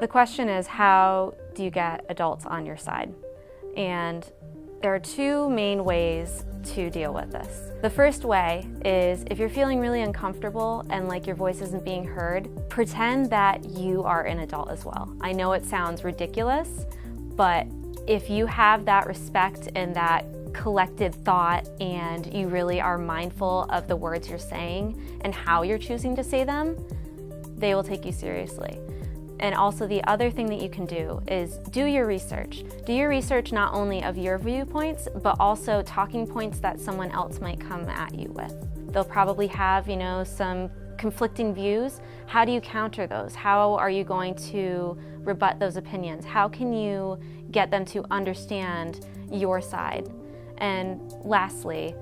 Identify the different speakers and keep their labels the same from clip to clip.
Speaker 1: The question is, how do you get adults on your side? And there are two main ways to deal with this. The first way is, if you're feeling really uncomfortable and like your voice isn't being heard, pretend that you are an adult as well. I know it sounds ridiculous, but if you have that respect and that collected thought and you really are mindful of the words you're saying and how you're choosing to say them, they will take you seriously. And also the other thing that you can do is do your research. Do your research not only of your viewpoints, but also talking points that someone else might come at you with. They'll probably have, some conflicting views. How do you counter those? How are you going to rebut those opinions? How can you get them to understand your side? And lastly,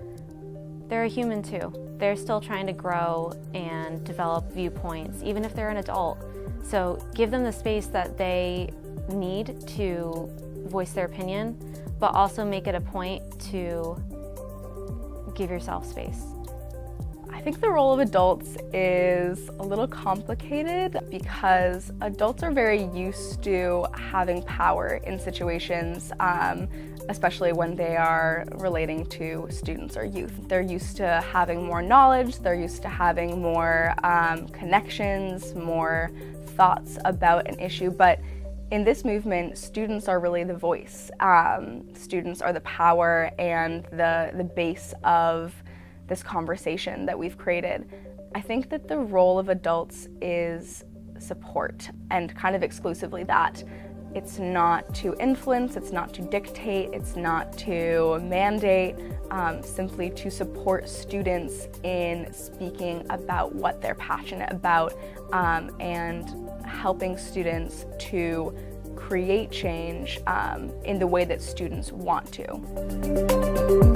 Speaker 1: they're a human too. They're still trying to grow and develop viewpoints, even if they're an adult. So give them the space that they need to voice their opinion, but also make it a point to give yourself space.
Speaker 2: I think the role of adults is a little complicated because adults are very used to having power in situations, especially when they are relating to students or youth. They're used to having more knowledge, they're used to having more connections, more thoughts about an issue, but in this movement, students are really the voice. Students are the power and the base of this conversation that we've created. I think that the role of adults is support, and kind of exclusively that. It's not to influence, it's not to dictate, it's not to mandate, simply to support students in speaking about what they're passionate about, and helping students to create change in the way that students want to.